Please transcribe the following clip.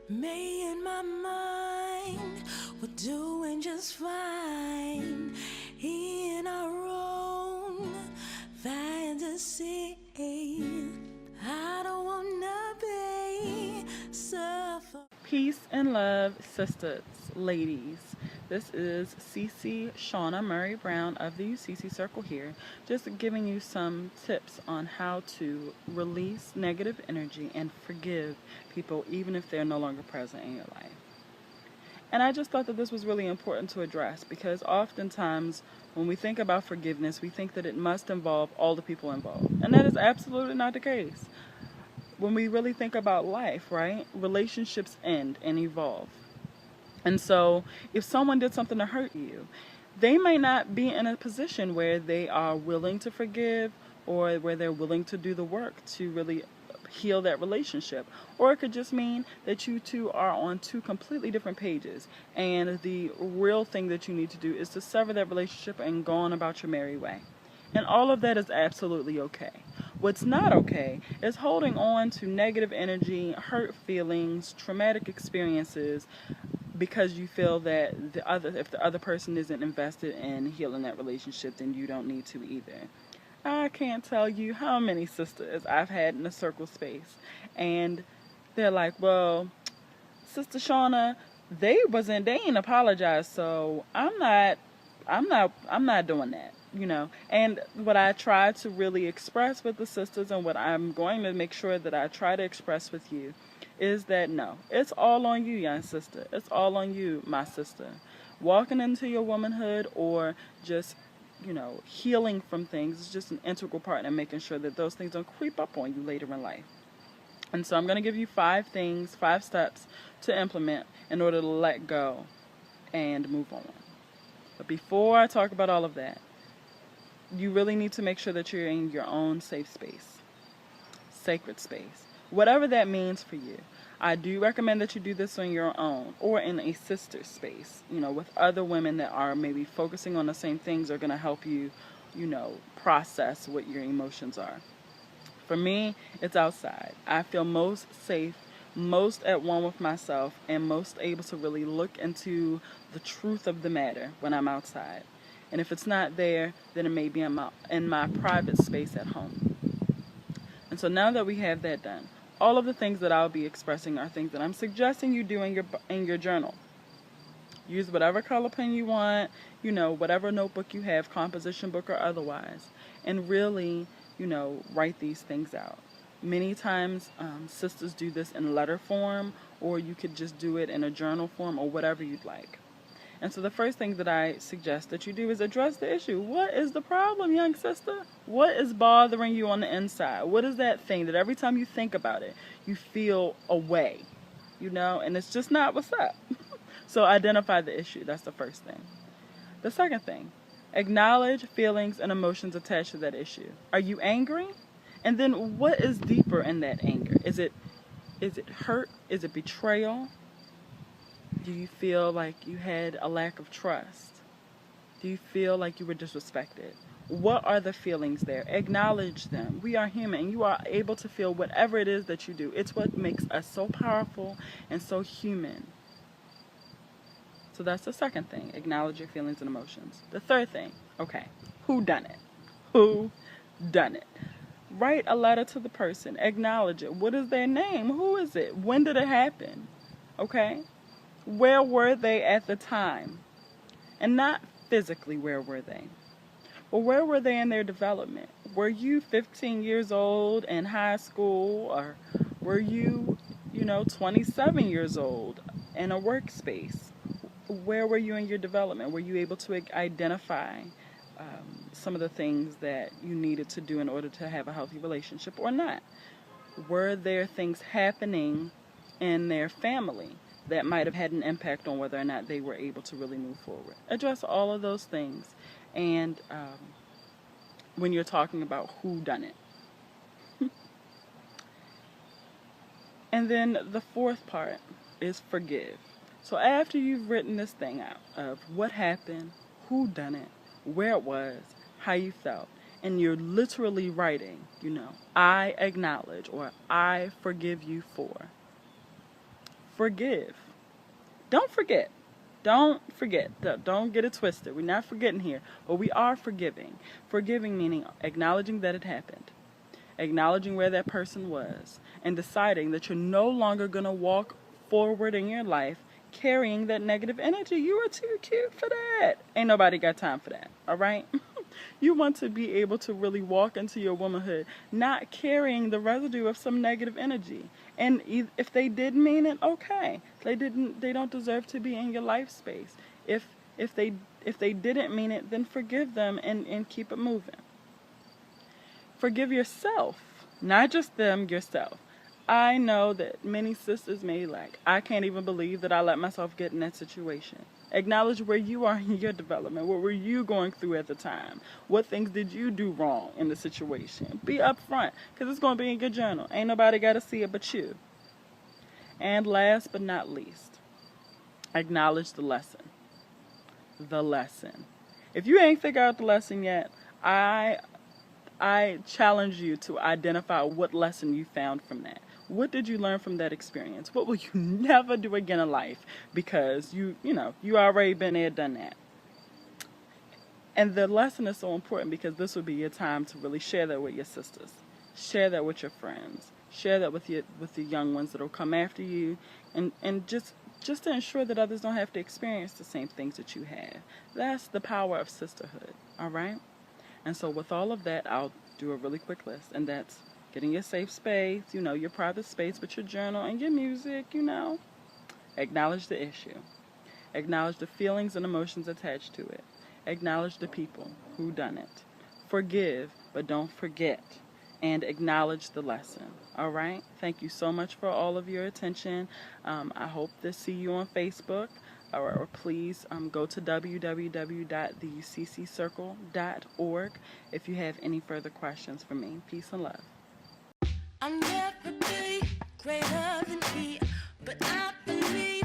Me and my mind were doing just fine in our own fantasy. I don't wanna be suffer. Peace and love, sisters, ladies. This is Sisi, Shauna Murray-Browne of the Usisi Circle here, just giving you some tips on how to release negative energy and forgive people even if they're no longer present in your life. And I just thought that this was really important to address because oftentimes when we think about forgiveness, we think that it must involve all the people involved. And that is absolutely not the case. When we really think about life, right? Relationships end and evolve. And so if someone did something to hurt you, they may not be in a position where they are willing to forgive or where they're willing to do the work to really heal that relationship. Or it could just mean that you two are on two completely different pages. And the real thing that you need to do is to sever that relationship and go on about your merry way. And all of that is absolutely okay. What's not okay is holding on to negative energy, hurt feelings, traumatic experiences because you feel that if the other person isn't invested in healing that relationship, then you don't need to either. I can't tell you how many sisters I've had in the circle space, and they're like, "Well, Sister Shauna, they ain't apologized, so I'm not doing that." And what I try to really express with the sisters, and what I'm going to make sure that I try to express with you, is that no, it's all on you, young sister. It's all on you, my sister. Walking into your womanhood or just, healing from things is just an integral part in making sure that those things don't creep up on you later in life. And so I'm going to give you 5 steps to implement in order to let go and move on. But before I talk about all of that, you really need to make sure that you're in your own safe space, sacred space, whatever that means for you. I do recommend that you do this on your own or in a sister space, with other women that are maybe focusing on the same things are going to help you, process what your emotions are. For me, it's outside. I feel most safe, most at one with myself, and most able to really look into the truth of the matter when I'm outside. And if it's not there, then it may be in my private space at home. And so now that we have that done, all of the things that I'll be expressing are things that I'm suggesting you do in your journal. Use whatever color pen you want, whatever notebook you have, composition book or otherwise, and really, write these things out. Many times, sisters do this in letter form, or you could just do it in a journal form or whatever you'd like. And so the first thing that I suggest that you do is address the issue. What is the problem, young sister? What is bothering you on the inside? What is that thing that every time you think about it, you feel away, and it's just not what's up. So identify the issue. That's the first thing. The second thing, acknowledge feelings and emotions attached to that issue. Are you angry? And then what is deeper in that anger? Is it hurt? Is it betrayal? Do you feel like you had a lack of trust? Do you feel like you were disrespected? What are the feelings there? Acknowledge them. We are human, and you are able to feel whatever it is that you do. It's what makes us so powerful and so human. So that's the second thing. Acknowledge your feelings and emotions. The third thing, okay, who done it? Who done it? Write a letter to the person. Acknowledge it. What is their name? Who is it? When did it happen? Okay? Where were they at the time? And not physically where were they? Well, where were they in their development? Were you 15 years old in high school, or were you, 27 years old in a workspace? Where were you in your development? Were you able to identify some of the things that you needed to do in order to have a healthy relationship or not? Were there things happening in their family that might have had an impact on whether or not they were able to really move forward? Address all of those things. And when you're talking about who done it. And then the fourth part is forgive. So after you've written this thing out of what happened, who done it, where it was, how you felt, and you're literally writing, I acknowledge or I forgive you for. forgive. Don't forget. Don't forget. Don't get it twisted. We're not forgetting here, but we are forgiving. Forgiving meaning acknowledging that it happened, acknowledging where that person was, and deciding that you're no longer going to walk forward in your life carrying that negative energy. You are too cute for that. Ain't nobody got time for that, all right? You want to be able to really walk into your womanhood not carrying the residue of some negative energy. And if they did mean it, okay. They don't deserve to be in your life space. If they didn't mean it, then forgive them and keep it moving. Forgive yourself, not just them, yourself. I know that many sisters may I can't even believe that I let myself get in that situation. Acknowledge where you are in your development. What were you going through at the time? What things did you do wrong in the situation? Be upfront, because it's going to be in your journal. Ain't nobody got to see it but you. And last but not least, acknowledge the lesson. The lesson. If you ain't figured out the lesson yet, I challenge you to identify what lesson you found from that. What did you learn from that experience? What will you never do again in life? Because you already been there, done that. And the lesson is so important because this would be your time to really share that with your sisters. Share that with your friends. Share that with the young ones that will come after you. And just to ensure that others don't have to experience the same things that you have. That's the power of sisterhood, all right? And so with all of that, I'll do a really quick list. And that's getting your safe space, your private space with your journal and your music, Acknowledge the issue. Acknowledge the feelings and emotions attached to it. Acknowledge the people who done it. Forgive, but don't forget. And acknowledge the lesson. All right? Thank you so much for all of your attention. I hope to see you on Facebook. Or please go to www.theuccircle.org if you have any further questions for me. Peace and love. I'll never be greater than he, but I believe